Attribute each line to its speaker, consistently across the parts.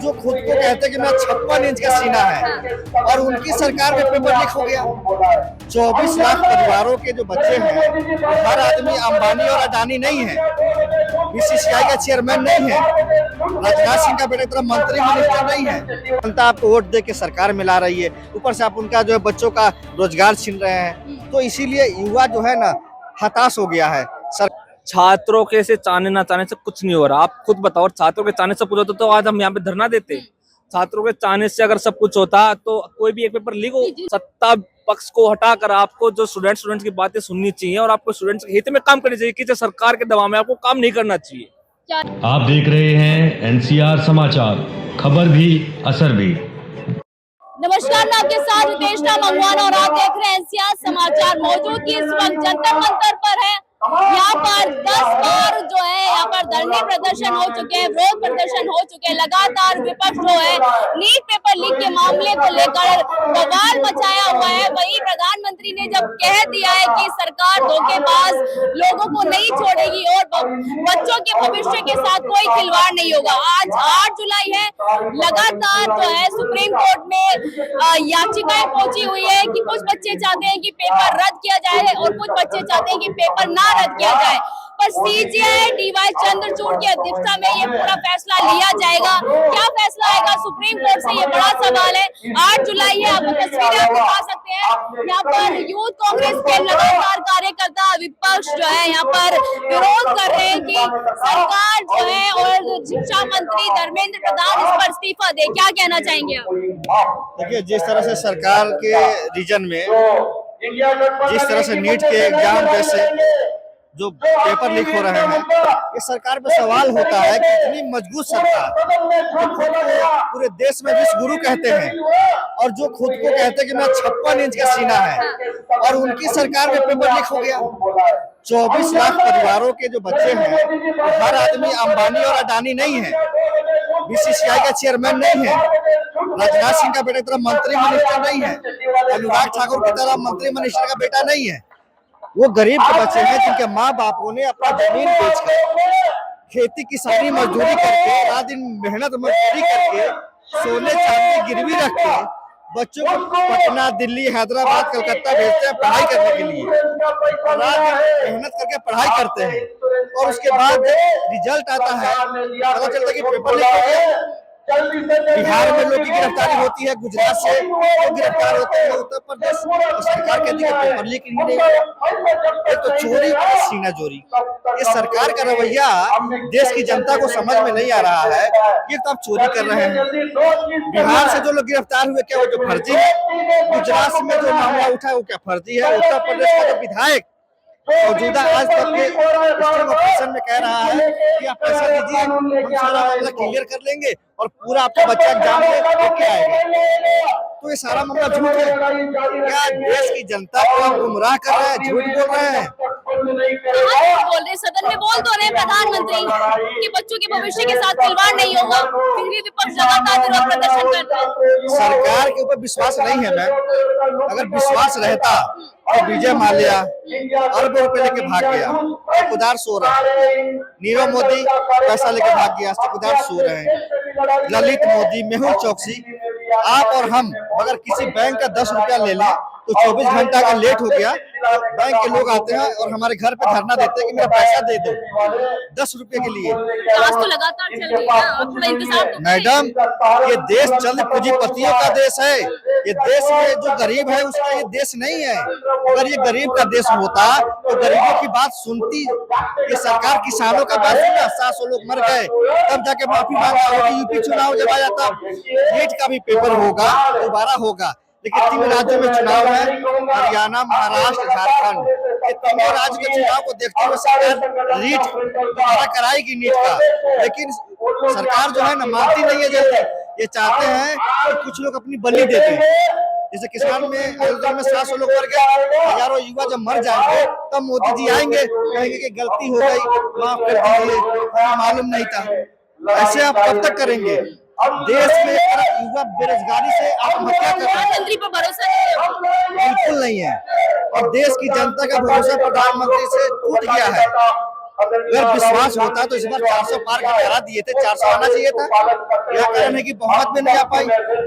Speaker 1: जो खुद को कहते हैं कि मेरा 56 इंच का सीना है और उनकी सरकार में पेपर लीक हो गया। 24 लाख परिवारों के जो बच्चे हैं, हर आदमी अंबानी और अडानी नहीं है, बीसीसीआई का चेयरमैन नहीं है, राजनाथ सिंह का बेटा तरह मंत्री मिनिस्टर नहीं है। जनता आपको वोट दे के सरकार मिला रही है, ऊपर से आप उनका जो है बच्चों का रोजगार छीन रहे हैं, तो इसीलिए युवा जो है ना हताश हो गया है।
Speaker 2: छात्रों के से चाहने ना चाहने से कुछ नहीं हो रहा। आप खुद बताओ, छात्रों के चाहने से कुछ होता तो आज हम यहाँ पे धरना देते। छात्रों के चाहने से अगर सब कुछ होता तो कोई भी एक पेपर लीक हो। सत्ता पक्ष को हटाकर आपको जो स्टूडेंट्स की बातें सुननी चाहिए और आपको स्टूडेंट्स के हित में काम करनी चाहिए, किसी सरकार के दबाव में आपको काम नहीं करना चाहिए।
Speaker 3: आप देख रहे हैं एनसीआर समाचार, खबर भी असर भी।
Speaker 4: नमस्कार, मैं आपके साथ रितेशना मंगवाना और आप देख रहे हैं एनसीआर समाचार। मौजूद की इस वक्त जंतर मंतर पर है। यहाँ पर 10 बार जो है यहाँ पर धरने प्रदर्शन हो चुके हैं, विरोध प्रदर्शन हो चुके हैं। लगातार विपक्ष जो है नीट पेपर लीक के मामले को लेकर बवाल मचाया हुआ है। वहीं प्रधानमंत्री ने जब कह दिया है कि सरकार धोखेबाज लोगों को नहीं छोड़ेगी और बच्चों के भविष्य के साथ कोई खिलवाड़ नहीं होगा। आज 8 जुलाई है, लगातार जो है सुप्रीम कोर्ट में याचिकाएं पहुंची हुई है कि कुछ बच्चे चाहते हैं कि पेपर रद्द किया जाए और कुछ बच्चे चाहते हैं कि पेपर ना रद्द किया जाए। पर सीजेआई डीवाई चंद्रचूड़ की अध्यक्षता में ये पूरा फैसला लिया जाएगा। क्या फैसला आएगा सुप्रीम कोर्ट से, ये बड़ा सवाल है। 8 जुलाई है, आपको तस्वीरें आप दिखा सकते हैं। यहाँ पर यूथ कांग्रेस के लगातार कार्यकर्ता विपक्ष जो है यहाँ पर विरोध कर रहे हैं कि सरकार जो है और शिक्षा मंत्री धर्मेंद्र प्रधान इस पर इस्तीफा दे। क्या कहना चाहेंगे आप?
Speaker 1: देखिए, जिस तरह से सरकार के रीजन में जिस तरह से नीट के एग्जाम जैसे जो पेपर लीक हो रहे हैं, ये सरकार पे सवाल होता है कि इतनी मजबूत सरकार पूरे देश में विश्व गुरु कहते हैं और जो खुद को कहते हैं कि मेरा 56 इंच का सीना है और उनकी सरकार में पेपर लीक हो गया। 24 लाख परिवारों के जो बच्चे हैं, हर आदमी अंबानी और अडानी नहीं है, बीसीसीआई का चेयरमैन नहीं है, राजनाथ सिंह का बेटा तरह मंत्री मिनिस्टर नहीं है, अनुराग ठाकुर की तरह मंत्री मिनिस्टर का बेटा नहीं है। वो गरीब के बच्चे हैं जिनके माँ बापों ने अपना जमीन बेचकर, खेती किसानी मजदूरी करके, रात दिन मेहनत मजदूरी करके, सोने चांदी गिरवी रख के बच्चों को पटना, दिल्ली, हैदराबाद, कलकत्ता भेजते हैं पढ़ाई करने के लिए। रात दिन मेहनत करके पढ़ाई करते हैं और उसके बाद रिजल्ट आता है, पता चलता है कि पेपर लीक हो गया। बिहार में लोग की गिरफ्तारी होती है, गुजरात से लोग गिरफ्तार होते हैं, उत्तर प्रदेश सरकार कहती है पेपर लीक नहीं है, तो चोरी सीना चोरी। ये सरकार का रवैया देश की जनता को समझ में नहीं आ रहा है कि तब चोरी कर रहे हैं। बिहार से जो लोग गिरफ्तार हुए, क्या वो जो फर्जी है? गुजरात में जो मामला उठा है वो क्या फर्जी है? उत्तर प्रदेश का जो विधायक मौजूदा आज तक के ऑपरेशन में कह रहा है कि आप पैसा दीजिए, हम सारा मामला क्लियर कर लेंगे और पूरा आपका बच्चा एग्जाम लेके आएगा। तो ये सारा मामला झूठ है। क्या देश की जनता को आप गुमराह कर रहे हैं, झूठ बोल रहे हैं?
Speaker 4: बोल रहे सदन में बोल तो रहे प्रधानमंत्री कि बच्चों के भविष्य के साथ खिलवाड़ नहीं होगा, फिर भी विपक्ष लगातार विरोध प्रदर्शन करता है।
Speaker 1: सरकार के ऊपर विश्वास नहीं है मैम। अगर विश्वास रहता तो विजय माल्या अरबों रुपए लेके भाग गया, ठेकेदार सो रहा है। नीरव मोदी पैसा लेके भाग गया, ठेकेदार सो रहे हैं। ललित मोदी, मेहुल चौकसी, आप और हम अगर किसी बैंक का 10 रुपया ले लें तो 24 घंटा का लेट हो गया, बैंक के लोग आते हैं और हमारे घर पे धरना देते हैं कि मेरा पैसा दे दो 10 रुपए के लिए।
Speaker 4: तो लगातार चल रही है
Speaker 1: मैडम, ये देश चंद पूंजीपतियों का देश है। ये देश में जो गरीब है उसका ये देश नहीं है। अगर ये गरीब का देश होता तो गरीबों की बात सुनती। ये सरकार किसानों का बात सुना, 700 लोग मर गए, तब जाके माफी मांगा होगी। यूपी चुनाव जब आया तब नीट का भी पेपर होगा, दोबारा होगा, लेकिन 3 राज्यों में चुनाव है, हरियाणा, महाराष्ट्र, झारखंड। ये तीनों राज्य के चुनाव को देखते हुए सरकार नीट दोबारा कराएगी नीट का, लेकिन सरकार जो है ना मानती नहीं है जल्दी। ये चाहते हैं कि कुछ लोग अपनी बलि देते हैं। जैसे किसान में अयोध्या में 700 लोग मर गए, हजारों युवा जब मर जाएंगे तब मोदी जी आएंगे, कहेंगे कि गलती हो गई, माफ कर दीजिए, मालूम नहीं था। ऐसे आप कब तक करेंगे? देश में युवा बेरोजगारी से आत्महत्या कर रहे हैं,
Speaker 4: पर भरोसा
Speaker 1: बिल्कुल नहीं है। और देश की जनता का भरोसा प्रधानमंत्री से टूट गया है। अगर विश्वास होता तो इस बार 400 पार का करा दिए थे, 400 आना चाहिए था। यह कारण है कि बहुमत में नहीं आ पाई।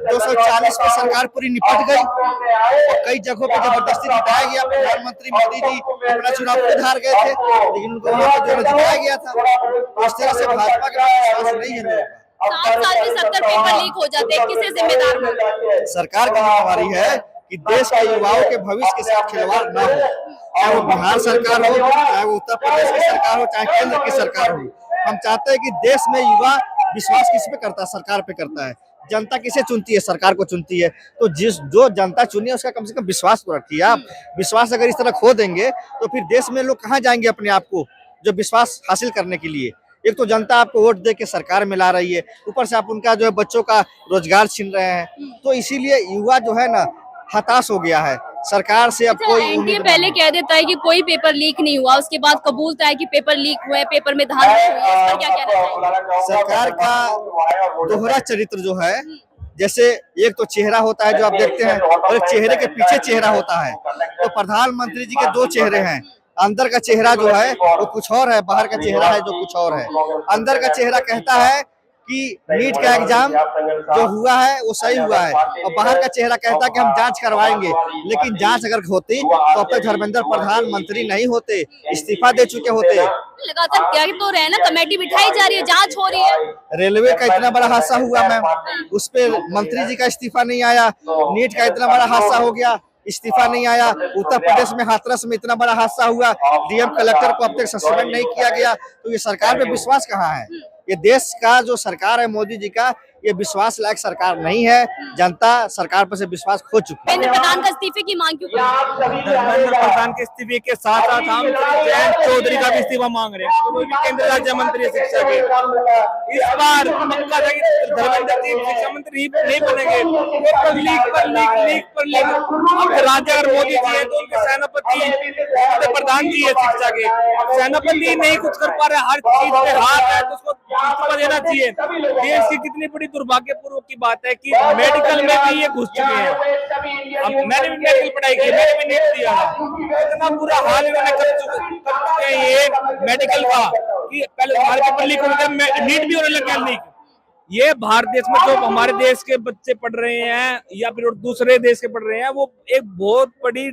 Speaker 1: 240 पे सरकार पूरी निपट गई और कई जगहों पे जबरदस्ती जिताया गया। प्रधानमंत्री मोदी जी अपना चुनाव खुद हार गए थे, लेकिन उनको वहां पे जो जिताया गया था। तो इस तरह से भाजपा के पास विश्वास नहीं है लोगों का।
Speaker 4: 7 साल में 70 पेपर लीक हो जाते हैं, किसे जिम्मेदार मानते?
Speaker 1: सरकार की जिम्मेदारी है कि देश के युवाओं के भविष्य के साथ खिलवाड़ न हो, चाहे वो बिहार सरकार हो, चाहे वो उत्तर प्रदेश की सरकार हो, चाहे केंद्र की सरकार हो। हम चाहते हैं कि देश में युवा विश्वास किस पे करता है? सरकार पे करता है। जनता किसे चुनती है? सरकार को चुनती है। तो जो जनता चुनी है उसका कम से कम विश्वास तो रखिए आप। विश्वास अगर इस तरह खो देंगे तो फिर देश में लोग कहाँ जाएंगे अपने आप को जो विश्वास हासिल करने के लिए? एक तो जनता आपको वोट दे के सरकार में ला रही है, ऊपर से आप उनका जो है बच्चों का रोजगार छीन रहे हैं। तो इसीलिए युवा जो है ना हताश हो गया है सरकार से। अब कोई
Speaker 4: एनडीए पहले कह देता है कि कोई पेपर लीक नहीं हुआ, उसके बाद कबूलता है कि पेपर लीक हुए, पेपर में धांधली हुई है। इस पर क्या कहना चाहिए?
Speaker 1: सरकार का दोहरा चरित्र जो है, जैसे एक तो चेहरा होता है जो आप देखते हैं और एक चेहरे के पीछे चेहरा होता है। तो प्रधानमंत्री जी के 2 चेहरे हैं। अंदर का चेहरा जो है वो कुछ और है, बाहर का चेहरा है जो कुछ और है। अंदर का चेहरा कहता है कि नीट का एग्जाम जो हुआ है वो सही हुआ है, और बाहर का चेहरा कहता है कि हम जांच करवाएंगे। लेकिन जांच अगर होती तो अब तक धर्मेंद्र प्रधानमंत्री नहीं होते, इस्तीफा दे चुके होते।
Speaker 4: लगातार क्या तो रहे ना, कमेटी बिठाई जा रही है, जांच हो रही है।
Speaker 1: रेलवे का इतना बड़ा हादसा हुआ मैम, उस पे मंत्री जी का इस्तीफा नहीं आया। नीट का इतना बड़ा हादसा हो गया, इस्तीफा नहीं आया। उत्तर प्रदेश में हाथरस में इतना बड़ा हादसा हुआ, डीएम कलेक्टर को अब तक सस्पेंड नहीं किया गया। तो ये सरकार पे विश्वास कहाँ है? ये देश का जो सरकार है मोदी जी का, ये विश्वास लायक सरकार नहीं है। जनता सरकार पर से विश्वास खो चुकी है।
Speaker 4: धर्मेंद्र प्रधान का इस्तीफे की मांग क्यों कर रहे हैं?
Speaker 2: धर्मेंद्र प्रधान के इस्तीफे के साथ साथ हम जयंत चौधरी का भी इस्तीफा मांग रहे हैं। वो भी केंद्रीय राज्य मंत्री है शिक्षा के। इस बार पक्का था कि धर्मेंद्र जी शिक्षा मंत्री नहीं बनेंगे। लीक पर लीक। अब राज्य अगर मोदी जी है तो उनके सेनापति प्रधान जी है शिक्षा के। सेनापति नहीं कुछ कर पा रहे, हर चीज पे हाथ है तो उसको इस्तीफा देना चाहिए। देश की कितनी बड़ी दुर्भाग्यपूर्व की बात है कि मेडिकल में भी ये घुस चुके हैं। अब मैंने भी मेडिकल पढ़ाई की, मैंने भी नीट दिया है। इतना बुरा हाल इन्होंने कर चुके हैं ये मेडिकल का कि पहले हमारे पेपर लीक होते थे, नीट भी होने लग गया लीक। ये भारत देश में जो हमारे देश के बच्चे पढ़ रहे हैं या फिर दूसरे देश के पढ़ रहे हैं, वो एक बहुत बड़ी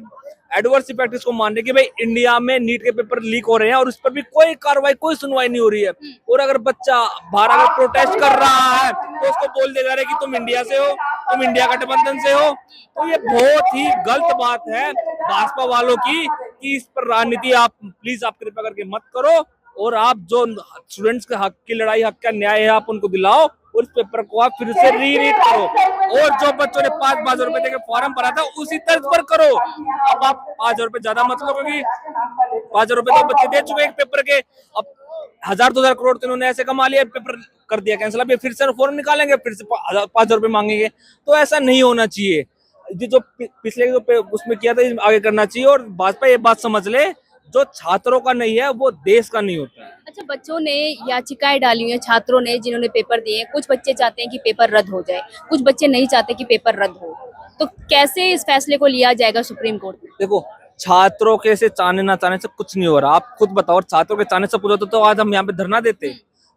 Speaker 2: एडवर्स इफेक्ट इसको मान रहे कि भाई इंडिया में नीट के पेपर लीक हो रहे हैं और उस पर भी कोई कार्रवाई, कोई सुनवाई नहीं हो रही है। और अगर बच्चा बाहर अगर प्रोटेस्ट कर रहा है तो उसको बोल दिया जा रहा है कि तुम इंडिया से हो, तुम इंडिया गठबंधन से हो। तो ये बहुत ही गलत बात है भाजपा वालों की कि इस पर राजनीति आप प्लीज आप कृपया करके मत करो, और आप जो स्टूडेंट्स के हक की लड़ाई, हक का न्याय है, आप उनको दिलाओ। उस पेपर को आप फिर से रीरीड करो, और जो बच्चों ने 5,000 रुपए देके फॉर्म भरा था उसी तर्ज पर करो। अब आप 5,000 रुपए ज्यादा मत लो, क्योंकि 5,000 रुपए तो बच्चे दे चुके एक पेपर के। अब 1,000-2,000 करोड़ तो इन्होंने ऐसे कमा लिया, पेपर कर दिया कैंसिल। अब ये फिर से फॉर्म निकालेंगे, फिर से 5,000 रुपए मांगेंगे। तो ऐसा नहीं होना चाहिए। जो पिछले जो उसमें किया था आगे करना चाहिए। और भाजपा ये बात समझ ले, जो छात्रों का नहीं है वो देश का नहीं होता है।
Speaker 4: अच्छा, बच्चों ने याचिकाएं डाली हुई हैं, छात्रों ने जिन्होंने पेपर दिए। कुछ बच्चे चाहते हैं कि पेपर रद्द हो जाए, कुछ बच्चे नहीं चाहते कि पेपर रद्द हो। तो कैसे इस फैसले को लिया जाएगा सुप्रीम कोर्ट में?
Speaker 2: देखो, छात्रों के से चाहने ना चाहने से कुछ नहीं हो रहा। आप खुद बताओ, छात्रों के चाहने से पूछा तो आज हम यहाँ पे धरना देते।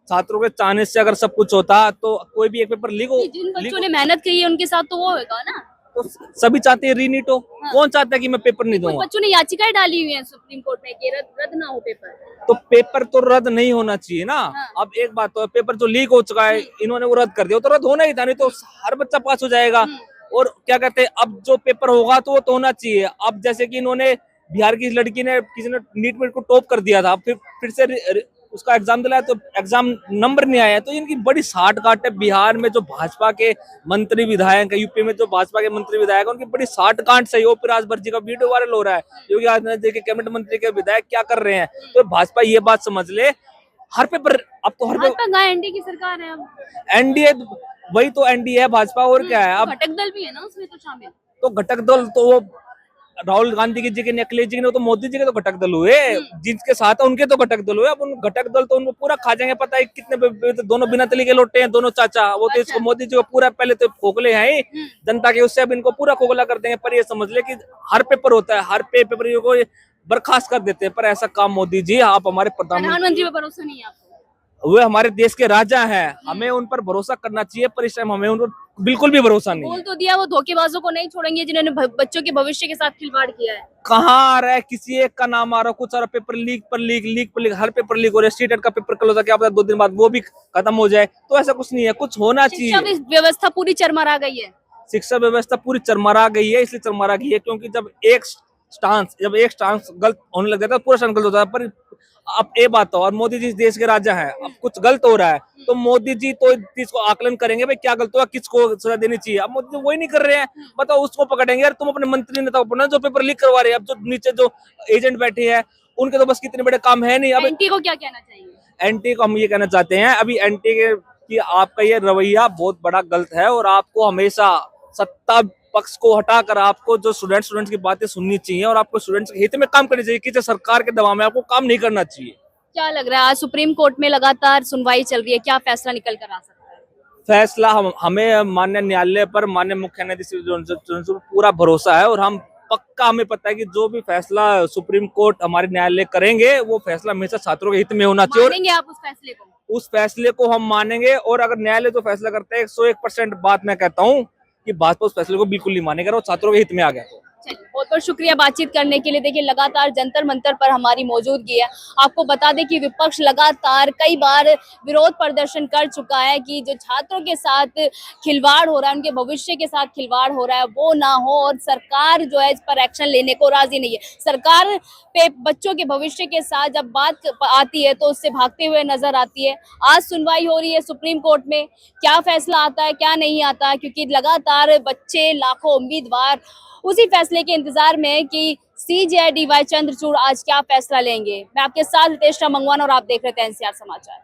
Speaker 2: छात्रों के चाहने से अगर सब कुछ होता तो कोई भी एक पेपर लीक हो।
Speaker 4: जिन बच्चों ने मेहनत की है उनके साथ तो वो होगा ना।
Speaker 2: तो सभी चाहते हैं रीनीट हो। कौन चाहता है कि मैं पेपर नहीं दूंगा?
Speaker 4: बच्चों ने याचिकाएं डाली हुई हैं सुप्रीम कोर्ट में कि रद्द ना हो पेपर।
Speaker 2: तो पेपर तो रद्द नहीं होना चाहिए ना। अब एक बात तो पेपर जो लीक हो चुका है, इन्होंने वो रद्द कर दिया, तो रद्द होना ही था, नहीं तो हर बच्चा पास हो जाएगा। और क्या कहते हैं, अब जो पेपर होगा तो वो तो होना चाहिए। अब जैसे कि इन्होंने बिहार की लड़की ने, किसी ने नीट में को टॉप कर दिया था, फिर से उसका एग्जाम दिलाया तो एग्जाम नंबर नहीं आया। तो इनकी बड़ी साठ काट है। बिहार में जो भाजपा के मंत्री विधायक है, यूपी में जो भाजपा के मंत्री विधायक है, उनकी बड़ी साठ काट सही हो। फिर राजभर जी का वीडियो वायरल हो रहा है, योगी आदित्यनाथ जी के कैबिनेट मंत्री के विधायक क्या कर रहे हैं। तो भाजपा ये बात समझ ले, हर पेपर अब तो हर पेपर
Speaker 4: एनडीए की सरकार है। अब
Speaker 2: एनडीए, वही तो एनडीए है भाजपा, और क्या है। अब
Speaker 4: घटक दल भी है ना उसमें तो शामिल।
Speaker 2: तो घटक दल तो वो राहुल गांधी जी के, अखिलेश जी के, तो मोदी जी के तो घटक दल हुए, जिनके साथ है उनके तो घटक दल हुए। अब उन घटक दल तो उनको पूरा खा जाएंगे। पता है कितने दोनों बिना तली के लोटे हैं, दोनों चाचा। वो तो इसको मोदी जी को पूरा पहले तो खोखले हैं जनता के, उससे अब इनको पूरा खोखला कर देंगे। पर ये समझ ले कि हर पेपर होता है, हर पेपर को बर्खास्त कर देते हैं। पर ऐसा काम मोदी जी, आप हमारे प्रधानमंत्री,
Speaker 4: प्रधानमंत्री पे भरोसा नहीं है आपको?
Speaker 2: वे हमारे देश के राजा हैं, हमें उन पर भरोसा करना चाहिए, पर इस टाइम हमें उन पर बिल्कुल भी भरोसा नहीं
Speaker 4: बोल
Speaker 2: है।
Speaker 4: तो दिया वो धोखेबाजों को नहीं छोड़ेंगे जिन्होंने बच्चों के भविष्य के साथ खिलवाड़ किया है।
Speaker 2: कहाँ आ रहा है, किसी एक का नाम आ रहा है, कुछ आ रहा, पेपर लीक पर लीक, लीक पर लीक, हर पेपर लीक हो रहा है। स्टेट का पेपर कल होता, क्या पता 2 दिन बाद वो भी खत्म हो जाए। तो ऐसा कुछ नहीं है, कुछ होना
Speaker 4: शिक्षा
Speaker 2: चाहिए।
Speaker 4: व्यवस्था पूरी चरमरा गई है।
Speaker 2: शिक्षा व्यवस्था पूरी चरमरा गई है, इसलिए चरमरा गई है क्योंकि जब एक स्टांस गलत होने लग जाता है, पूरा स्टांस गलत होता है। पर अब ये बात हो, और मोदी जी इस देश के राजा हैं, अब कुछ गलत हो रहा है तो मोदी जी तो इस चीज को आकलन करेंगे, भाई क्या गलत हुआ, किसको सजा देनी चाहिए। अब मोदी जी वही नहीं कर रहे हैं, बताओ उसको पकड़ेंगे। यार तुम अपने मंत्री नेता को जो पेपर लीक करवा रहे हैं, अब जो नीचे जो एजेंट बैठे हैं उनके तो बस कितने बड़े काम है नहीं। अब
Speaker 4: एनटी को क्या कहना चाहिए?
Speaker 2: एनटी को हम ये कहना चाहते हैं, अभी एनटी के कि आपका ये रवैया बहुत बड़ा गलत है, और आपको हमेशा सत्ता पक्ष को हटाकर आपको जो स्टूडेंट्स की बातें सुननी चाहिए, और आपको स्टूडेंट्स के हित में काम करनी चाहिए, कि सरकार के दबाव में आपको काम नहीं करना चाहिए।
Speaker 4: क्या लग रहा है, आज सुप्रीम कोर्ट में लगातार सुनवाई चल रही है, क्या फैसला निकल कर आ सकता है?
Speaker 2: फैसला हमें माननीय न्यायालय पर, माननीय मुख्य न्यायाधीश पूरा भरोसा है, और हम पक्का, हमें पता है कि जो भी फैसला सुप्रीम कोर्ट हमारे न्यायालय करेंगे, वो फैसला हमेशा छात्रों के हित में होना चाहिए।
Speaker 4: मानेंगे आप उस फैसले को?
Speaker 2: उस फैसले को हम मानेंगे, और अगर न्यायालय जो फैसला करता है 101% बात मैं कहता हूँ कि भाजपा उस फैसले को बिल्कुल नहीं मानेगा, और छात्रों के हित में आ गया।
Speaker 4: चलिए, बहुत बहुत शुक्रिया बातचीत करने के लिए। देखिए, लगातार जंतर मंतर पर हमारी मौजूदगी है। आपको बता दें कि विपक्ष लगातार कई बार विरोध प्रदर्शन कर चुका है कि जो छात्रों के साथ खिलवाड़ हो रहा है, उनके भविष्य के साथ खिलवाड़ हो रहा है, वो ना हो, और सरकार जो है इस पर एक्शन लेने को राजी नहीं है। सरकार पे बच्चों के भविष्य के साथ जब बात आती है तो उससे भागते हुए नजर आती है। आज सुनवाई हो रही है सुप्रीम कोर्ट में, क्या फैसला आता है क्या नहीं आता, क्योंकि लगातार बच्चे, लाखों उम्मीदवार उसी फैसले के इंतजार में है कि CJI DY चंद्रचूड़ आज क्या फैसला लेंगे। मैं आपके साथ रितेश मंगवान, और आप देख रहे थे NCR समाचार।